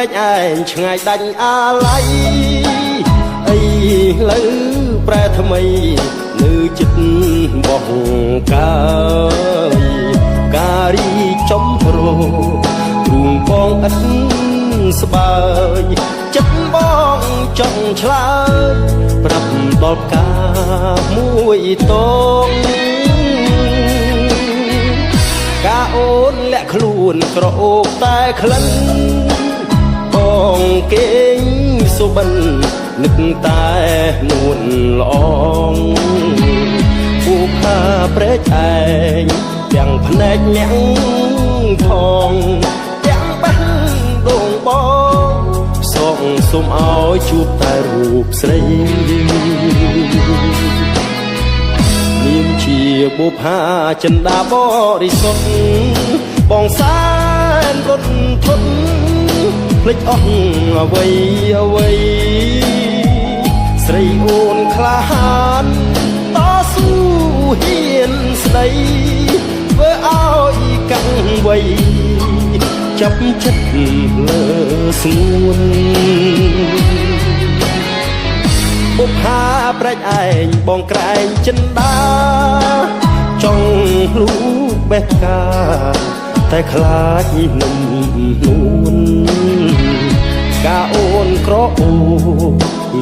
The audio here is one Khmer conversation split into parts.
ចឯងឆ្ងាយដាច់អាឡ័យអីលើប្រែថ្មីនៅចិត្តបោះកាយការីចំរោទ្រូងបងឥតស្បើយចិត្តបងចង់ឆ្លើយប្រាប់ដល់ការមួយតងការអូនលាក់ខ្លួនក្រអូបតែក្លិនបងគេងសុបិននឹកតែនួនល្អងពូផាព្រែកឯងទាំងភ្នែកញាំងផងទាំងបេះដូងបងសងសុំឲ្យជួបតែរូបស្រីនាមជាបុប្ផាចិន្តាបរិសុទ្ធបងសែនរត់ធន់ភ្លេចអស់អ្វីអ្វីស្រីអូនក្លាហានតស៊ូហ៊ានស្ដីធ្វើឲ្យកាំងវ័យចាប់ចិត្តលើស្ងួនបុប្ផាប្រែកឯងបងក្រែងចិន្តាចង់លូបេះកាតែខ្លាចនំនួនការអូនក្រអូ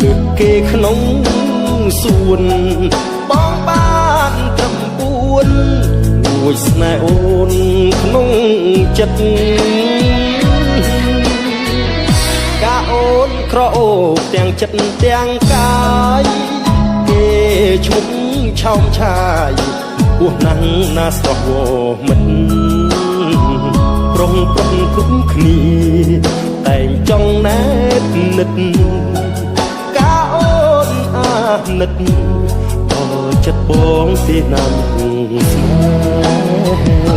លើកគេក្នុងសួនបងបានត្រឹម4ួយស្នេហ៍អូនក្នុងចិត្តការអូនក្រអូបទាំងចិត្តទាំងកាយគេឈុំឆោមឆាយពោះណាស់ណាស្រស់វមិនប្រុងគ្រប់គ្នាតែងចង់ណែតនិតការអូនអាណិតក៏ចិត្តបងទេណាំស្នេហ៍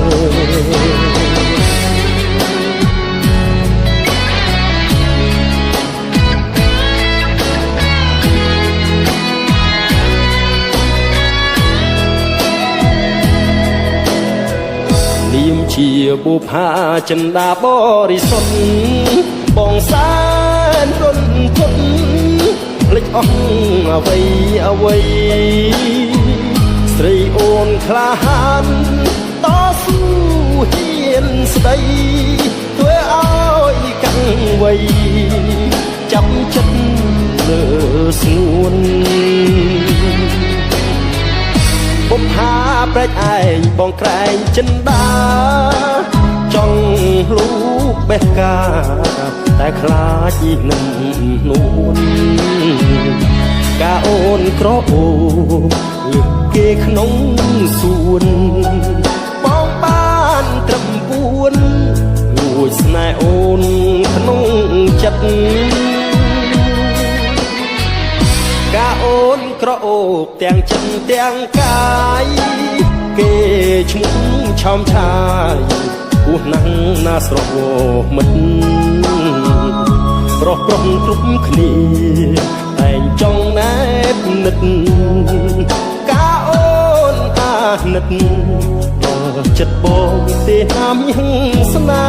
នាមជាបុប្ផាចិន្តាបរិសុទ្ធបងសែនរត់ធន់ភ្លេចអស់អ្វីអ្វីស្រីអូនក្លាហានតស៊ូហ៊ានស្ដីធ្វើឲ្យកាំងវ័យចាប់ចិត្តលើស្ងួនបុប្ផាប្រែកឯងបងក្រែងចិន្តាចង់លូបេះកាតែខ្លាចនឹងនួនការអូនក្រអូលើកគេក្នុងសួនបងបានត្រឹម4លួចស្នេហ៍អូនក្នុងចិត្តការអូនក្រអូបទាំងចិត្តទាំងកាយគេឈ្មោះឆោមឆាយពោះណាស់ណាស្រស់វមិនប្រុសគ្រប់គ្នាតែងចង់ណែតនិតការអូនអាណិតដល់ចិត្តបងទេណាមយ៉ាងស្នេ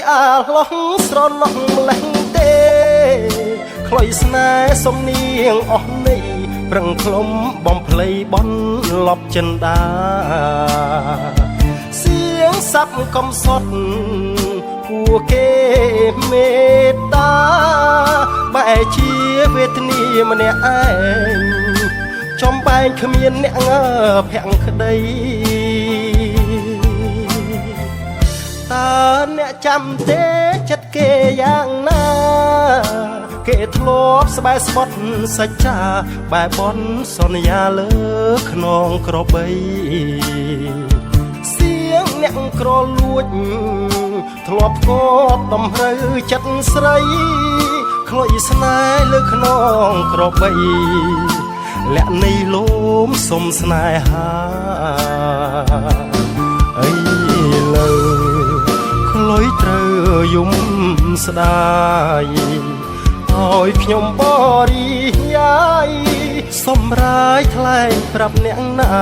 អាឡោះស្រឡោះម្លេះទេខ្លុយស្នេហ៍សំនៀងអស់នេះប្រឹងខ្លុំបំភ្លៃបន់លប់ចិន្តាសៀងសាប់កំសត់គួគេមេត្តាបែជាវេទនាម្នាក់ឯងចំបែងគ្មានអ្នកងើភ័ក្រក្តីតើអ្នកចាំទេចិត្តគេយ៉ាងណាគេធ្ លាប់ស្បែកស្បត់សច្ចាបែបបនសន្យាលើខ្នងក្របីសៀងអ្នកក្រលួចធ្លាប់ធ្លាប់ដំរើចិត្តស្រីខ្លោចស្នេហ៍លើខ្នងក្របីលាក់នៃលំសុំស្នេហាអីលើខ្លុយត្រូវយំស្ដាយឲ្យខ្ញុំបរិយាយសម្រាយថ្លែងប្រាប់អ្នកណា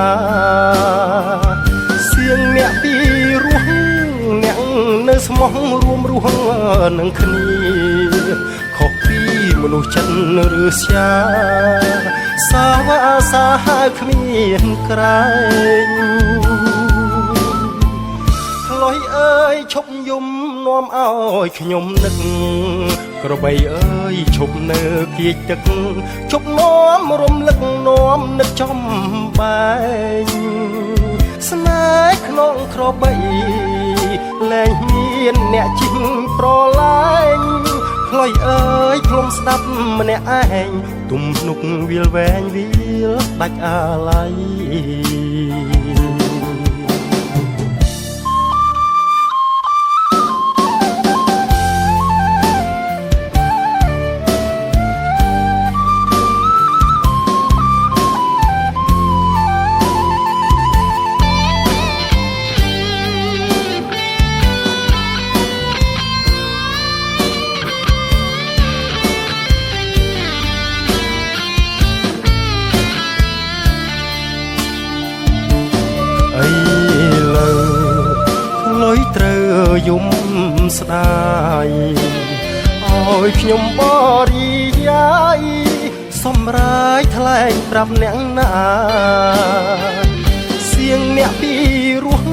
សៀងអ្នកពីរស់អ្នកនៅស្មោះរួមរស់នឹងគ្នាខុសពីមនុស្សចិត្តឬស្យាសាវ៉ាសាហាគ្មានក្រែងខ្លោយអើយឈប់យំនាំឲ្យខ្ញុំនឹកក្របីអើយឈប់នៅគៀចទឹកឈប់នាំរំលឹកនាំនឹកចំបែងស្នេហ៍ក្នុងក្របីលែងមានអ្នកជីងប្រឡាញ់ខ្លោយអើយខ្លុំស្ដាប់ម្នាក់ឯងទំនុកវាលវែងវាលដាច់អាឡ័យយំស្ដាយឲ្យខ្ញុំបរិយាយសម្រាយថ្លែងប្រាប់អ្នកណាសៀងអ្នកពីរស់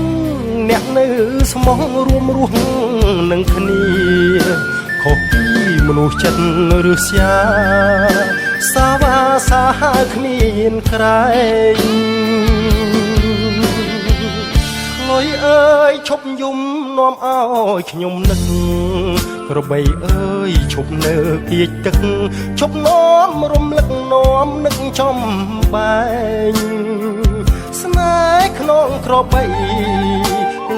អ្នកនៅស្មោះរួមរស់នឹងគ្នាខុសពីមនុស្សចិត្តឬស្យាសាវ៉ាសាហាគ្មានក្រែងខ្លោយអើយឈប់យំនាំឲ្យខ្ញុំនឹកក្របីអើយឈប់នៅគៀចទឹកឈប់នាំរំលឹកនាំនឹកចំបែងស្នេហ៍ក្នុងក្របី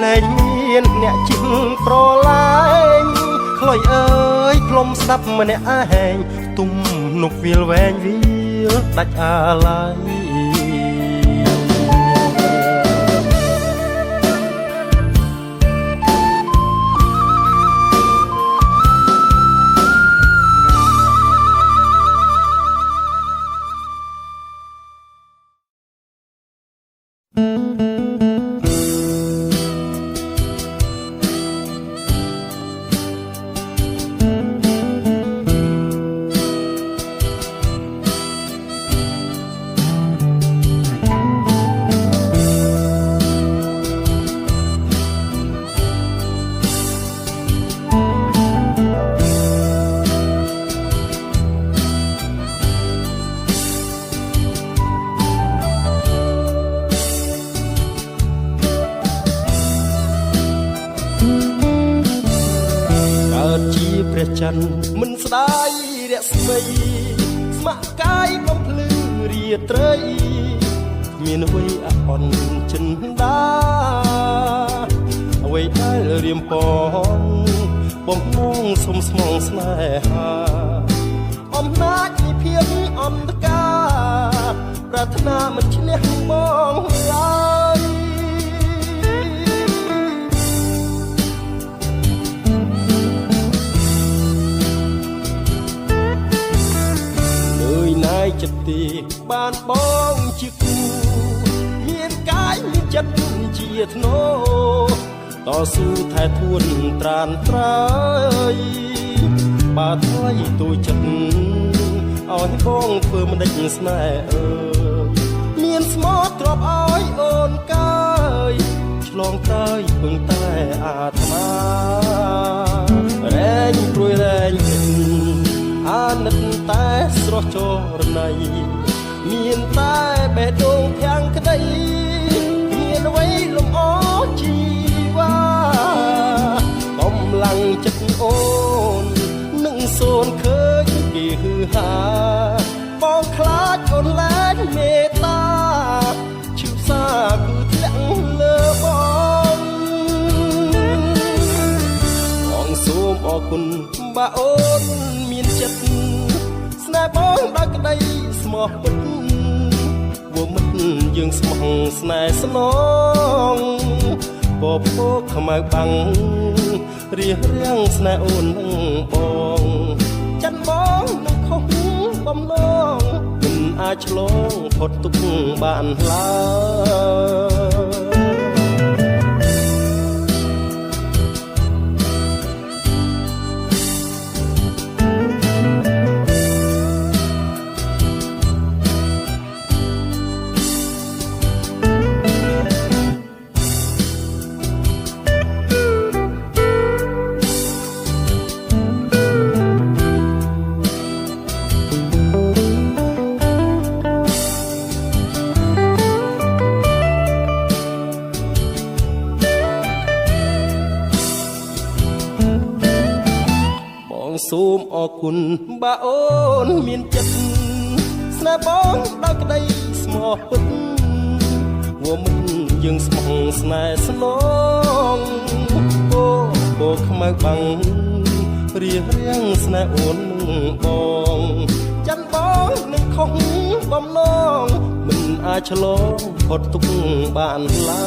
លែងមានអ្នកជីងប្រឡាញ់ខ្លោយអើយខ្លុំស្ដាប់ម្នាក់ឯងទំនុកវាលវែងវាលដាច់អាឡ័យព្រះច័ន្ទមិនស្ដាយរស្មីស្ម័គ្រកាយបំភ្លឺរាត្រីមានអ្វីអអន់ចិនដាអ្វីដែលរៀមពងបំណងសុំស្មងស្នេហាអំណាចនៃភាពអន្តការប្រាថ្នាមិនឈ្នះបងឡើយចិត្តទីបានបងជាគូមានកាយមានចិត្តជាធ្នោតស៊ូថែធួនត្រានត្រើយបើថ្លៃទូចិត្តឲ្យបងធ្វើមិនដេចស្នេហ៍អើយមានស្មោះទ្របឲ្យអូនកាយឆ្លងទៅពឹងតែអាត្មារែងព្រួយរែងអាណិតតែស្រស់ចរណៃមានតែបេះដូងធាំងក្តីមានអ្វីលំអជីវ៉ាកំឡាំងចិត្តអូននឹងសូនឃើញគេហឺ ហាបងខ្លាចអូនលែងមេត្តាឈឺសាគឺធ្លាក់លើបងសូមអរគុណបើអូនមានចិត្តស្នេហ៍បងដល់ក្តីស្មោះពិតវមិត្តយើងស្មោះស្នេហ៍ស្នងបបោកខ្មៅបាំងរៀបរៀងស្នេហ៍អូននឹងបងចិនបងនឹងខុសបំណងមិនអាចឆ្លងផុតទុកបានឡើយសូមអរគុណបើអូនមានចិត្តស្នេហ៍បងដល់ក្តីស្មោះពិតវមិត្តយើងស្មោះស្នេហ៍ស្នងបោខ្មៅបាំងរៀបរៀងស្នេហ៍អូននឹងបងចិនបងនឹងខុសបំណងមិនអាចឆ្លងផុតទុកបានឡើ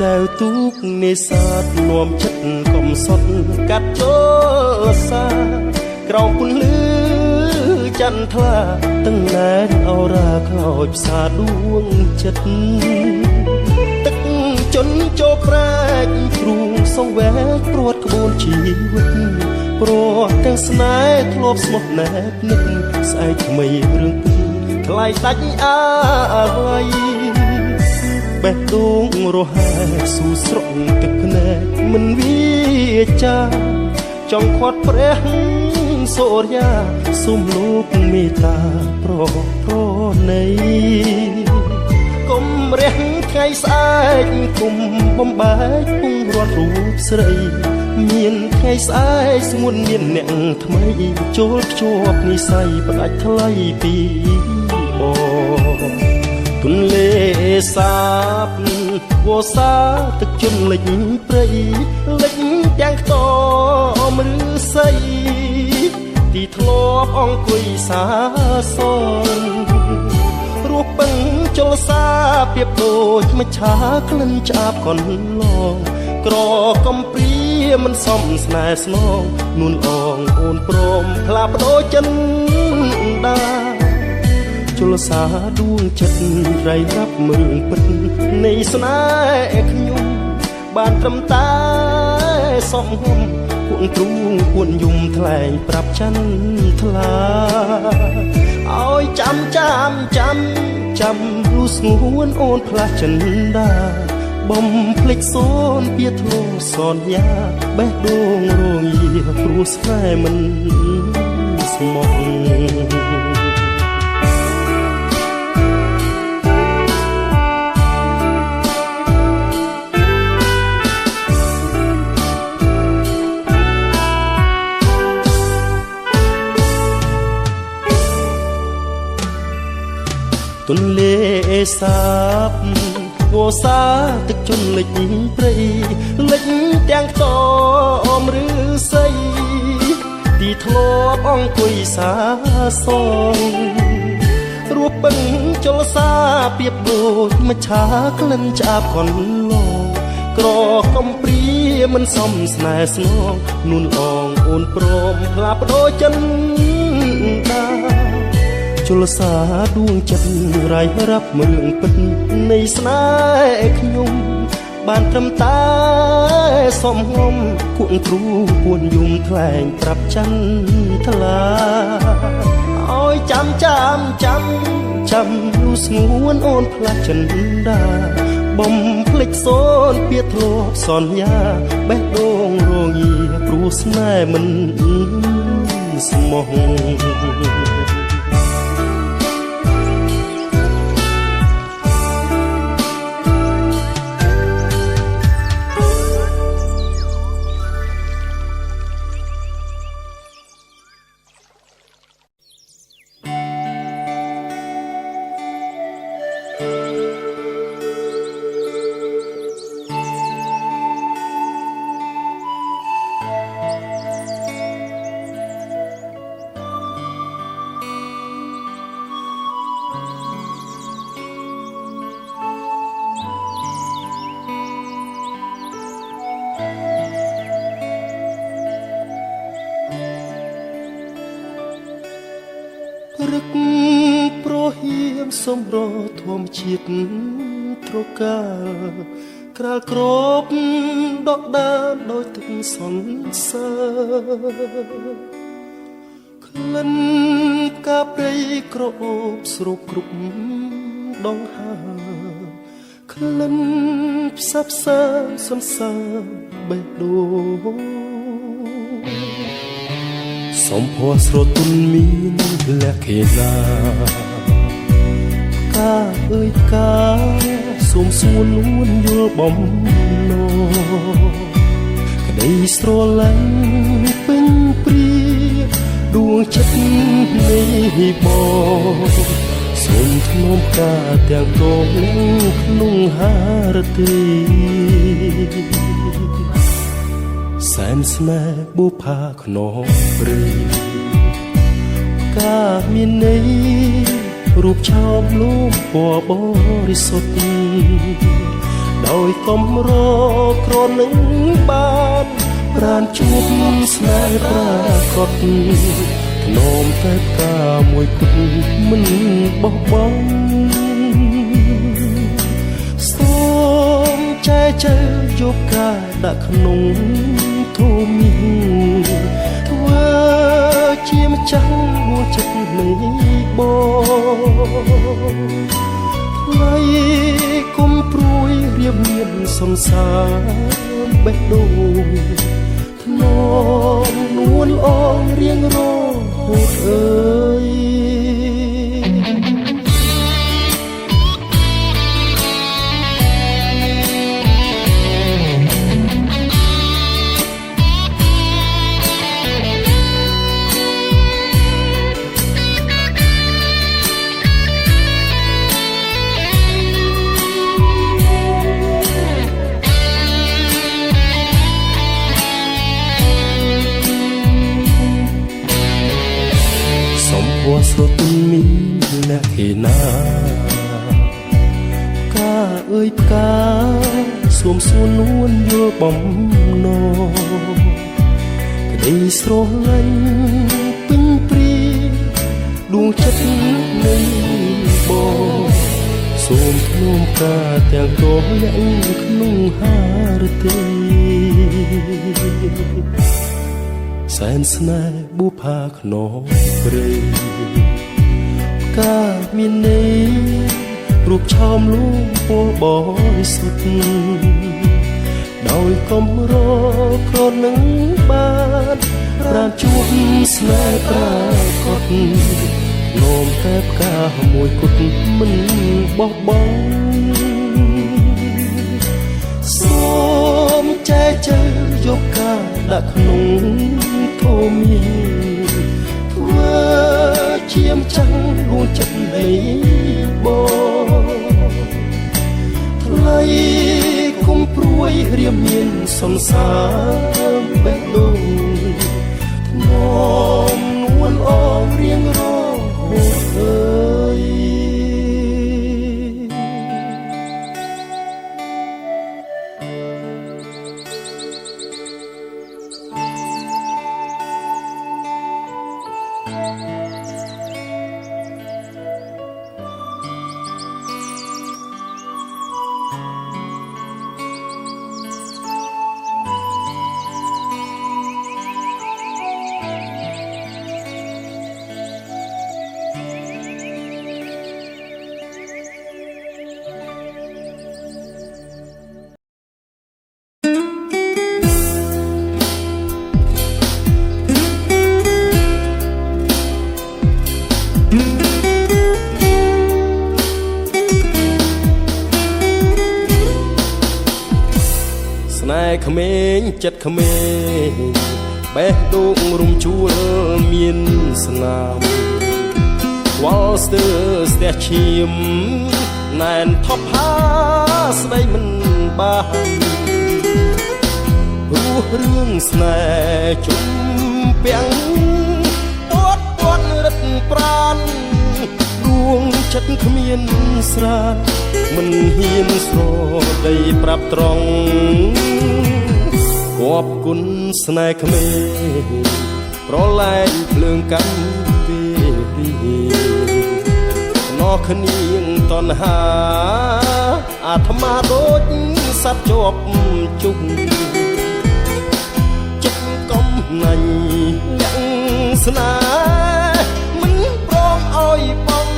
ចៅទូកនេសាទនាំចិត្តកំសត់កាត់ចូលសាក្រោមពន្លឺចន្ទថ្លាទាំងណែនអរាខ្លោចផ្សាដួងចិត្តទឹកជន់ចូលប្រែកព្រួងសង្វែកព្រួតក្បួនជីវិតព្រោះទាំងស្នេហ៍ធ្លាប់ស្មោះណែបនឹកស្អែកថ្មីរឿងពិតថ្លៃដាច់អ្វីបេះដូងរហែស៊ូស្រក់ទឹកភ្នែកមិនវាចាចង់ខាត់ព្រះសូរ្យាសូមលោកមេត្តាប្រណីកុំរះថ្ងៃស្អែកគុំបំបែកពងរត់រូបស្រីមានថ្ងៃស្អែកស្ងួនមានអ្នកថ្មីចូលភ្ជាប់និស័យផ្ដាច់ថ្លៃពីបងទន្លេសាបវោសាទឹកជន់លិចព្រៃលិចទាំងខ្ទមឬស័យទីធ្លាប់អង្គុយសាសនរស់ពឹងចលសាពៀបដូចមច្ឆាក្លិនឆ្អាបកន្លងក្រកំព្រាមិនសមស្នេហ៍ស្នងនួនអងអូនព្រមផ្លាបដោចិនដាជលសាដួងចិត្តរៃរាប់មើលពិតនៃស្នេហ៍ខ្ញុំបានត្រឹមតែសំហំគួនទ្រូងគួនយំថ្លែងប្រាប់ច័ន្ទថ្លាឲ្យចាំលុះស្ងួនអូនផ្លាស់ចិនដាបំភ្លេចសូនពៀធ្លុសន្យាបេះដូងរងាព្រោះស្នេហ៍មិនស្មោះទន្លេសាបវោសាទឹកជន់លិចព្រៃលិចទាំងខ្ទមឬស័យទីធ្លាប់អង្គុយសាសងរស់ព បឹងចលសាពីបដូចមច្ឆាក្លិនឆ្អាបកនឡងក្រកំព្រាមិនសមស្នេហ៍ស្នងនួនអងអូនព្រមផ្លាបដោចិនដាជលសាដួងចិត្តរាយរាប់រឿងពិតនៃស្នេហ៍ខ្ញុំបានត្រឹមតែសំងំគួងគ្រូពួនយំថ្លែងប្រាប់ច័ន្ទថ្លាឲ្យចាំលុះស្ងួនអូនផ្លាស់ចិនដាបំភ្លេចសូនពៀធ្លាប់សន្យាបេះដូងរងាព្រោះស្នេហ៍មិនស្មោះរឹកប្រហៀមសម្រធម្មជាតិត្រកាលក្រាលក្របដកដានដោយទឹកសន្សើរក្លិនផ្កាព្រៃក្រអូបស្រូបគ្រប់ដងហើក្លិនផ្សាផ្សាសន្សើរបេះដូងសំភ័រស្រទន់មានលក្ខណៈផ្កាអើយផ្កាសូមសួនលួនយល់បំណងក្តីស្រឡាញ់ពេញព្រាដួងចិត្តនេះបងសូមធ្នមផ្កាទាំងកងក្នុងហារទីសែនស្នេហ៍បុប្ផាខ្នងព្រៃកាមានន័យរូបឆោមលូមពណ៌បរិសុទ្ធដោយកំរក្រនឹងបានប្រានជួបស្នេហ៍ប្រាកដធ្នមតែផ្កាមួយគត់មិនបោះបង់សូមចែកយកកាដាក់ក្នុងធមីធ្វើជាម្ចាស់មួចិត្តនៃបងថ្លៃគុំព្រួយរៀបមានសង្សារបេះដូងធ្នមនួនអងរៀងរហូតអើយស្រទន់មានលក្ខណៈផ្កាអើយផ្កាសួមសួននួនយល់បំណងក្តីស្រឡាញ់ពេញព្រាដួងចិត្តនៃបងសូមធ្នមផ្កាទាំងកងលាក់ក្នុងហារទីសែនស្នេហ៍បុប្ផាខ្នងព្រៃផ្កាមានន័យរូបឆោមលូមពណ៌បរិសុទ្ធដោយកំរក្រនឹងបានប្រានជួបស្នេហ៍ប្រាកដនោមតែផ្កាមួយគត់មិនបោះបង់សូមចែកយកកាដាក់ក្នុងធមីធ្វើជាម្ចាស់ដួងចិត្តនៃបងថ្លៃគុំព្រួយរៀមមានសង្សារបេះដូងធ្នមនួនអងរៀងរហូតអើយ យក្មេងចិត្តក្មេងបេះដូងរំជួលមានស្នាមវល់ស្ទើស្ទះឈាមណែនថប់ហាស្ដីមិនបានរស់រឿងស្នេហ៍ជុំពាំងពួតពួនរឹតប្រានដួងចិត្តគ្មានស្រានមិនហ៊ានស្រដីប្រាប់ត្រង់គប់គុណស្នេហ៍ក្មេងប្រឡែងភ្លើងកម្មពីណោះគ្នាងតណ្ហាអាត្មាដូចសត្វជាប់ជុំចិត្តកំណាញ់លាក់ស្នេហ៍មិនព្រមឲ្យបង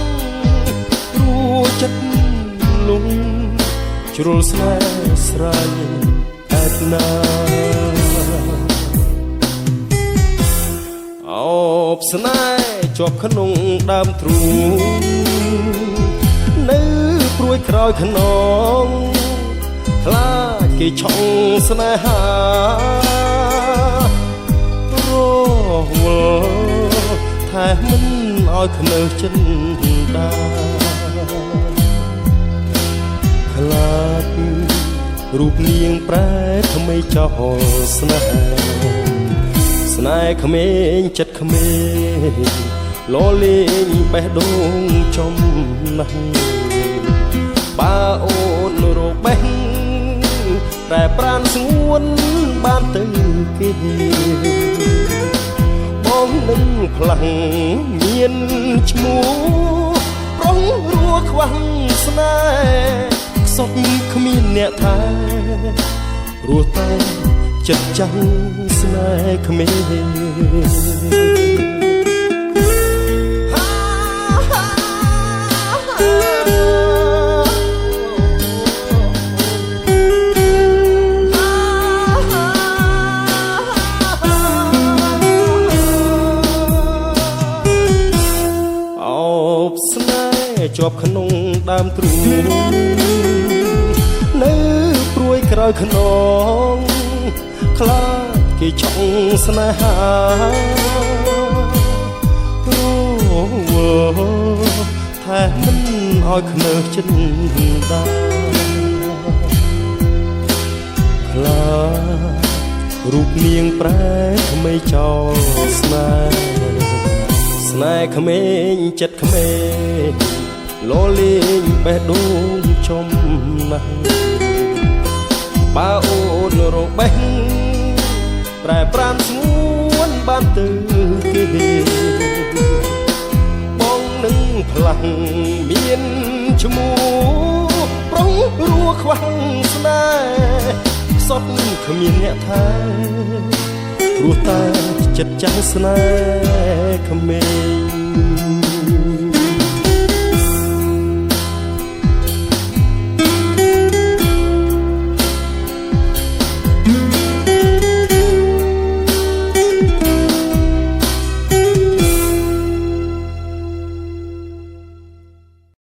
រួចិត្តលងជ្រុលស្នេហ៍ស្រ័យតែណាអោបស្នេហ៍ជាប់ក្នុងដើមទ្រូងនៅព្រួយក្រោយខ្នងខ្លាចគេឆុងស្នេហារវល់តែមិនឲ្យខ្នើសចិនដាខ្លាចរូបនាងប្រែថ្មីចោលស្នេហ៍ស្នេហ៍ក្មេងចិត្តក្មេងលលេងបេះដូងចំណាស់បើអូនរបេះតែប្រានស្ងួនបានទៅគេបងនឹងខ្លាំងមានឈ្មោះប្រុងរួខ្វះស្នេហ៍ខ្សត់គ្មានអ្នកថែរស់តែចិត្តចាំងស្នេហ៍ក្មេងជាប់ក្នុងដើមទ្រូងនៅព្រួយក្រោយខ្នងខ្លាចគេឆុងស្នេហារវល់តែមិនឲ្យខ្នើសចិត្តដាខ្លាចរូបនាងប្រែថ្មីចោលស្នេហ៍ស្នេហ៍ក្មេងចិត្តក្មេងលលេងបេះដូងចំណាស់បើអូនរបេះប្រែប្រានស្ងួនបានទៅគេបងនឹងផ្លាំងមានឈ្មោះប្រុងរួខ្វះស្នេហ៍ខ្សត់គ្មានអ្នកថែព្រោះតែចិត្តចាំងស្នេហ៍ក្មេង